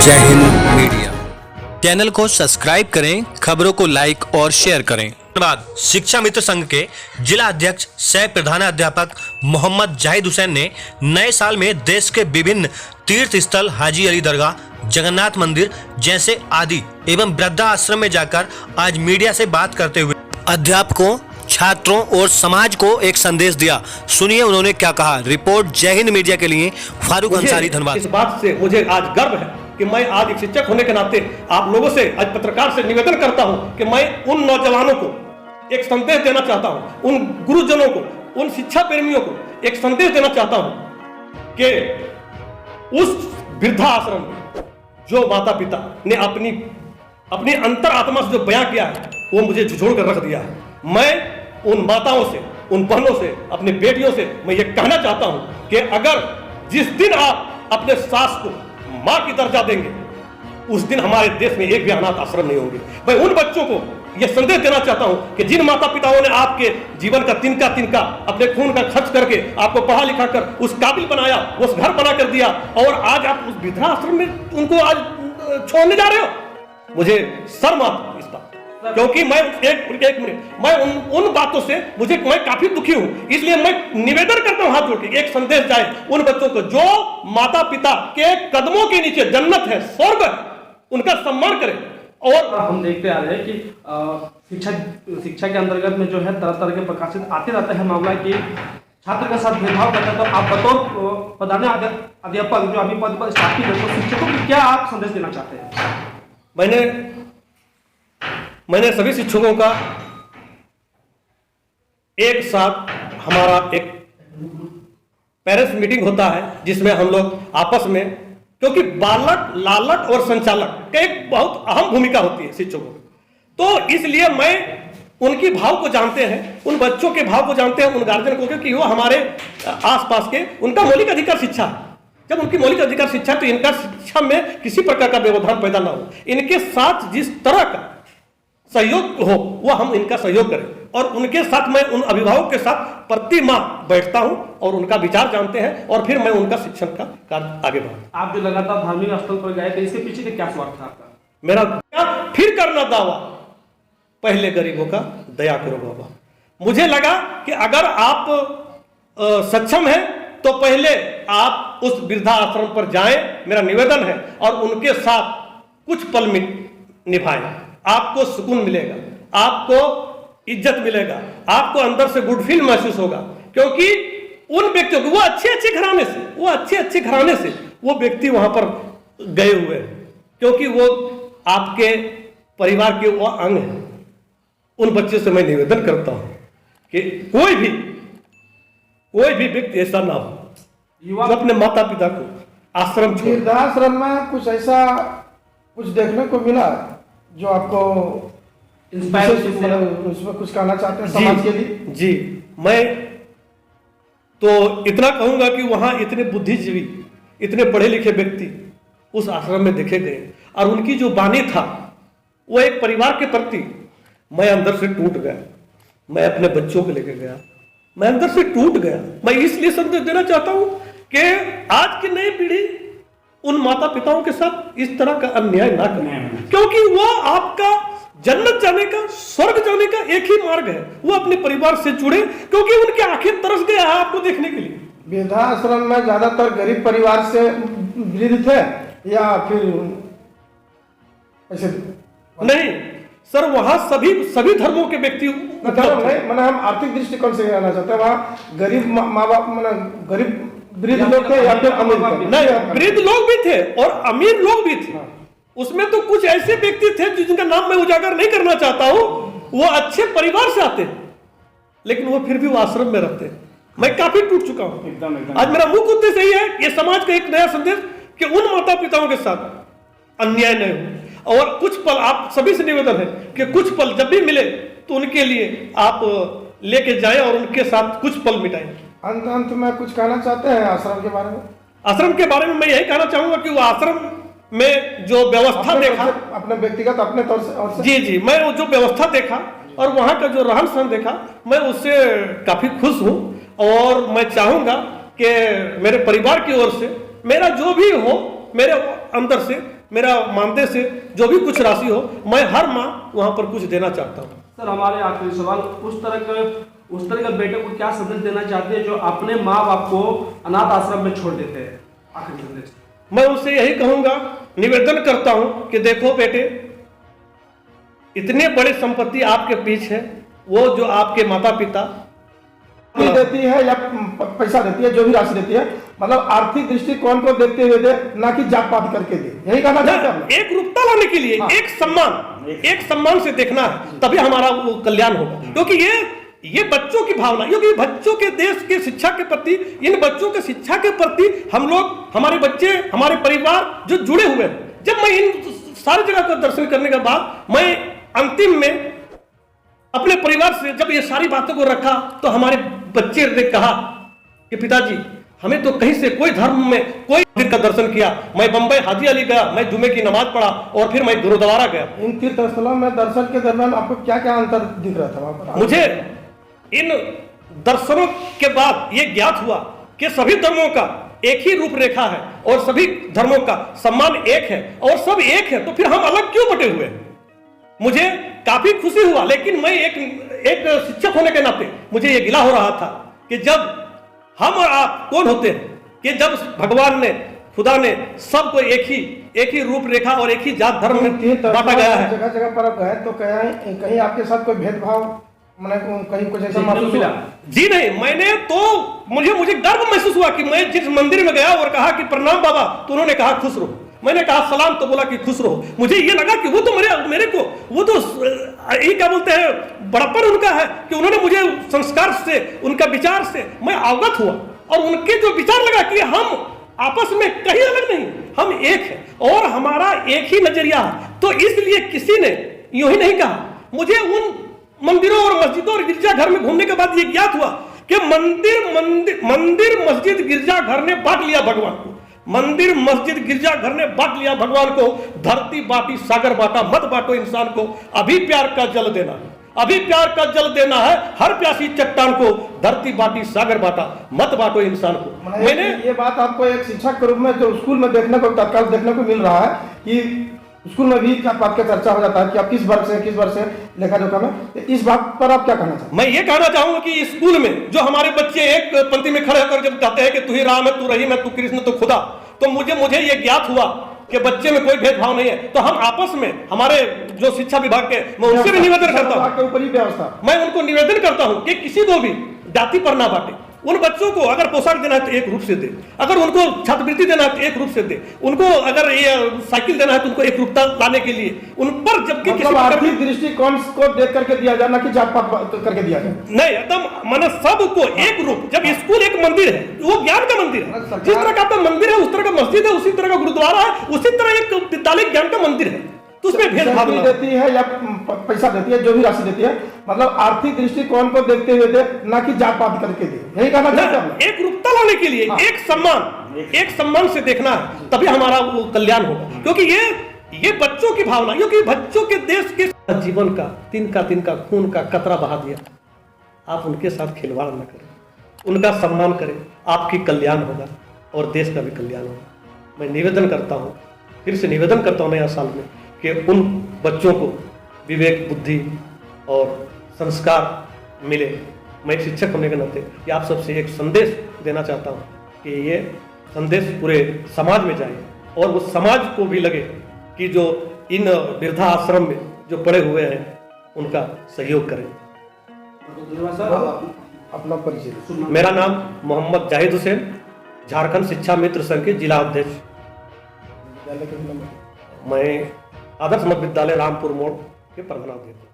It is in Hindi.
जय हिंद मीडिया चैनल को सब्सक्राइब करें, खबरों को लाइक और शेयर करें। बाद शिक्षा मित्र संघ के जिला अध्यक्ष सह प्रधानाध्यापक मोहम्मद जाहिद हुसैन ने नए साल में देश के विभिन्न तीर्थ स्थल हाजी अली दरगाह, जगन्नाथ मंदिर जैसे आदि एवं वृद्धा आश्रम में जाकर आज मीडिया से बात करते हुए अध्यापकों, छात्रों और समाज को एक संदेश दिया। सुनिए उन्होंने क्या कहा। रिपोर्ट जय हिंद मीडिया के लिए फारूक अंसारी, धन्यवाद। इस बात से मुझे आज गर्व है कि मैं आज एक शिक्षक होने के नाते आप लोगों से, आज पत्रकार से निवेदन करता हूं कि मैं उन नौजवानों को एक संदेश देना चाहता हूं, उन गुरुजनों को, उन शिक्षा प्रेमियों को एक संदेश देना चाहता हूं कि उस वृद्धाश्रम में जो माता पिता ने अपनी अंतरात्मा से जो बयां किया है वो मुझे झुझोड़ कर रख दिया है। मैं उन माताओं से, उन बहनों से, अपनी बेटियों से मैं ये कहना चाहता हूं कि अगर जिस दिन आप अपने सास को मां की दर्जा देंगे उस दिन हमारे देश में एक भी अनाथ आश्रम नहीं होंगे। मैं उन बच्चों को यह संदेश देना चाहता हूं कि जिन माता पिताओं ने आपके जीवन का तिनका तिनका अपने खून का खर्च करके आपको पढ़ा लिखा कर उस काबिल बनाया, उस घर बना कर दिया और आज आप उस वृद्धाश्रम में उनको आज छोड़ने जा रहे हो, मुझे शर्म आती है इस बात, क्योंकि मैं एक मिनट मैं उन बातों से मैं काफी दुखी हूं। इसलिए मैं निवेदन करता हूं हाथ जोड़ के, एक संदेश जाए उन बच्चों को जो माता पिता के कदमों के नीचे जन्नत है, स्वर्ग है, उनका सम्मान करें। और हम देखते आ रहे हैं कि शिक्षा के अंतर्गत में जो है तरह तरह के प्रकाशित आते रहते हैं मामला कि छात्र के साथ भेदभाव करता है। तो आप बतौर प्रधान अध्यापक जो अभी पद पर स्थापित है, तो शिक्षकों को क्या आप संदेश देना चाहते हैं? मैंने सभी शिक्षकों का एक साथ हमारा एक पेरेंट्स मीटिंग होता है जिसमें हम लोग आपस में, क्योंकि बालक, लालक और संचालक का एक बहुत अहम भूमिका होती है शिक्षकों की, तो इसलिए मैं उनकी भाव को जानते हैं, उन बच्चों के भाव को जानते हैं, उन गार्जियन को, क्योंकि वो हमारे आसपास के, उनका मौलिक अधिकार शिक्षा है। जब उनकी मौलिक अधिकार शिक्षा, तो इनका शिक्षा में किसी प्रकार का व्यवधान पैदा ना हो, इनके साथ जिस तरह का सहयोग हो वो हम इनका सहयोग करें। और उनके साथ मैं उन अभिभावक के साथ प्रति माह बैठता हूं और उनका विचार जानते हैं और फिर मैं उनका शिक्षण का कार्य आगे बढ़ाता। आप जो लगातार धार्मिक स्थल पर गए थे, इसके पीछे क्या स्वार्थ था आपका? मेरा फिर करना दावा, पहले गरीबों का दया करो बाबा। मुझे लगा कि अगर आप सक्षम हैं तो पहले आप उस वृद्धाश्रम पर जाएं, मेरा निवेदन है, और उनके साथ कुछ पल निभाएं। आपको सुकून मिलेगा, आपको इज्जत मिलेगा, आपको अंदर से गुड फील महसूस होगा, क्योंकि उन व्यक्तियों को, वो अच्छे घराने से वो व्यक्ति वहां पर गए हुए हैं, क्योंकि वो आपके परिवार के वो अंग हैं। उन बच्चों से मैं निवेदन करता हूं कि कोई भी व्यक्ति ऐसा ना हो जो अपने माता पिता को आश्रम छोड़। वृद्धाश्रम में कुछ ऐसा देखने को मिला जो आपको उसमें कुछ कहना चाहते हैं समाज के लिए? जी, मैं तो इतना कहूंगा कि वहां इतने बुद्धिजीवी, इतने पढ़े लिखे व्यक्ति उस आश्रम में देखे गए और उनकी जो वाणी था वो एक परिवार के प्रति, मैं अंदर से टूट गया। मैं अपने बच्चों को लेकर गया, मैं अंदर से टूट गया। मैं इसलिए संदेश देना चाहता हूं कि आज की नई पीढ़ी उन माता पिताओं के साथ इस तरह का अन्याय ना करें, क्योंकि वो आपका जन्नत जाने का, स्वर्ग जाने का एक ही मार्ग है। वो अपने परिवार से जुड़े, क्योंकि उनके आंखें तरस गया है आपको देखने के लिए। वृद्धाश्रम में ज्यादातर गरीब परिवार से वृद्ध थे या फिर ऐसे? नहीं सर, वहां सभी धर्मों के व्यक्ति मैंने हम आर्थिक दृष्टिकोण से कहना चाहते हैं, वहाँ गरीब माँ बाप, गरीब वृद्ध लोग थे या फिर अमीर? नहीं, वृद्ध लोग भी थे और अमीर लोग भी थे। उसमें तो कुछ ऐसे व्यक्ति थे जिनका नाम मैं उजागर नहीं करना चाहता हूं, वो अच्छे परिवार से आते हैं, लेकिन वो फिर भी वो आश्रम में रहते हैं। मैं काफी टूट चुका हूं। आज मेरा मुख्य उद्देश्य यही है, ये समाज का एक नया संदेश कि उन माता पिताओं के साथ अन्याय नहीं हो। और कुछ पल आप सभी से निवेदन है कि कुछ पल जब भी मिले तो उनके लिए आप लेके जाएं और उनके साथ कुछ पल मिटाएं। अंत में कुछ कहना चाहते हैं आश्रम के बारे में? आश्रम के बारे में मैं यही कहना चाहूंगा कि वो आश्रम में जो व्यवस्था देखा, अपने व्यक्तिगत अपने तौर से जी, मैं वो जो व्यवस्था देखा और वहां का जो रहन सहन देखा, मैं उससे काफी खुश हूं। और मैं चाहूंगा कि मेरे परिवार की ओर से मेरा जो भी हो, मेरे अंदर से मेरा मानदेय से जो भी कुछ राशि हो, मैं हर माह वहाँ पर कुछ देना चाहता हूँ। सर हमारे आखिरी सवाल, उस तरह के बेटे को क्या संदेश देना चाहते हैं जो अपने माँ बाप को अनाथ आश्रम में छोड़ देते हैं? आखिरी संदेश मैं उनसे यही कहूंगा, निवेदन करता हूं कि देखो बेटे, इतने बड़े संपत्ति आपके पीछे है, वो जो आपके माता पिता देती है या पैसा देती है, जो भी राशि देती है, मतलब आर्थिक दृष्टिकोण को देखते हुए दे, ना कि जात पात करके दे। यही कहना चाहते हैं। एक रूपता लाने के लिए एक सम्मान से देखना है, तभी हमारा वो कल्याण होगा। क्योंकि ये बच्चों की भावना, क्योंकि बच्चों के देश के शिक्षा के प्रति, इन बच्चों के शिक्षा के प्रति हम लोग, हमारे बच्चे, हमारे परिवार जो जुड़े हुए हैं। जब मैं इन सारी जगह का दर्शन करने के बाद मैं अंतिम में अपने परिवार से जब ये सारी बातों को रखा, तो हमारे बच्चे ने कहा कि पिताजी, हमें तो कहीं से कोई धर्म में कोई मंदिर का दर्शन किया। मैं बंबई हाजी अली गया, मैं जुमे की नमाज पढ़ा और फिर मैं गुरुद्वारा गया। इन तीर्थ स्थलों में दर्शन के दरमियान आपको क्या क्या अंतर दिख रहा था वहां पर? मुझे इन दर्शनों के बाद ये ज्ञात हुआ कि सभी धर्मों का एक ही रूपरेखा है और सभी धर्मों का सम्मान एक है और सब एक है, तो फिर हम अलग क्यों बटे हुए? मुझे काफी खुशी हुआ, लेकिन मैं एक शिक्षक होने के नाते मुझे ये गिला हो रहा था कि जब हम और आप कौन होते हैं कि जब भगवान ने, खुदा ने सबको एक ही रूपरेखा और एक ही जात धर्म में बांटा गया है। जगह जगह पर आप गए तो कहीं आपके साथ कोई भेदभाव, मैंने कहीं कुछ ऐसा महसूस हुआ? जी नहीं, मुझे गर्व महसूस हुआ कि मैं जिस मंदिर में गया और कहा कि प्रणाम बाबा, तो उन्होंने कहा खुश रहो। मैंने कहा सलाम, तो बोला कि खुश रहो। मुझे ये लगा कि वो तो मेरे को, वो तो ये क्या बोलते हैं, बड़प्पन उनका है कि उन्होंने मुझे संस्कार से, उनका विचार से मैं अवगत हुआ और उनके जो विचार लगा कि हम आपस में कहीं अलग नहीं, हम एक है और हमारा एक ही नजरिया है। तो इसलिए किसी ने यूं ही नहीं कहा। मुझे उन मंदिरों और मस्जिदों और गिरजाघर में घूमने के बाद ये ज्ञात हुआ कि मंदिर मस्जिद गिरजाघर ने बांट लिया भगवान को। मंदिर मस्जिद गिरजाघर ने बांट लिया भगवान को। धरती बांटी सागर बांटा, मत बांटो इंसान को, अभी प्यार का जल देना है, अभी प्यार का जल देना है हर प्यासी चट्टान को। धरती बांटी सागर बांटा, मत बांटो इंसान को। मैंने ये बात आपको एक शिक्षक के रूप में जो स्कूल में देखने को तत्काल देखने को मिल रहा है कि स्कूल में भी क्या बात का चर्चा हो जाता है कि आप किस वर्ग से लेखा जोखा में, इस बात पर आप क्या कहना चाहते हैं? मैं ये कहना चाहूंगा कि स्कूल में जो हमारे बच्चे एक पंक्ति में खड़े होकर जब कहते हैं कि तू ही राम है, तू रहीम है, तू कृष्ण, तू खुदा, तो मुझे ये ज्ञात हुआ कि बच्चे में कोई भेदभाव नहीं है। तो हम आपस में, हमारे जो शिक्षा विभाग के, मैं उनसे भी निवेदन करता हूँ, ऊपरी व्यवस्था, मैं उनको निवेदन करता हूँ कि किसी को भी जाति पर ना बांटे। उन बच्चों को अगर पोशाक देना है तो एक रूप से दे, अगर उनको छात्रवृत्ति देना है तो एक रूप से दे, उनको अगर ये साइकिल देना है तो उनको एक रूपता लाने के लिए उन पर, जबकि मतलब आर्थिक दृष्टिकोण को देख करके दिया जाए, कि जात पात करके दिया जाए। नहीं, एकदम माने सबको एक रूप। जब स्कूल एक मंदिर है, वो ज्ञान का मंदिर है। जिस तरह का आपका मंदिर है उस तरह का मस्जिद है, उसी तरह का गुरुद्वारा है, उसी तरह एक विद्यालय ज्ञान का मंदिर है। तो उसमें भेदभाव नहीं देती है या पैसा देती है, जो भी राशि देती है, मतलब आर्थिक दृष्टिकोण को देखते हुए दे, ना कि जात पात करके दे। यही कहना चाहते हैं। एक रूपता लाने के लिए एक सम्मान से देखना है, तभी हमारा वो कल्याण होगा। क्योंकि ये बच्चों की भावना, क्योंकि बच्चों के देश के जीवन का तिनका खून का कतरा बहा दिया। आप उनके साथ खिलवाड़ न करें, उनका सम्मान करें, आपकी कल्याण होगा और देश का भी कल्याण होगा। मैं निवेदन करता हूँ, फिर से निवेदन करता हूँ नया साल में कि उन बच्चों को विवेक, बुद्धि और संस्कार मिले। मैं शिक्षक होने के नाते ये आप सबसे एक संदेश देना चाहता हूँ कि ये संदेश पूरे समाज में जाए और वो समाज को भी लगे कि जो इन वृद्धा आश्रम में जो पड़े हुए हैं उनका सहयोग करें। अपना परिचय। मेरा नाम मोहम्मद जाहिद हुसैन, झारखंड शिक्षा मित्र संघ के जिला अध्यक्ष। मैं आदर्श मध्य विद्यालय रामपुर मोड़ के प्रधानाध्यापक।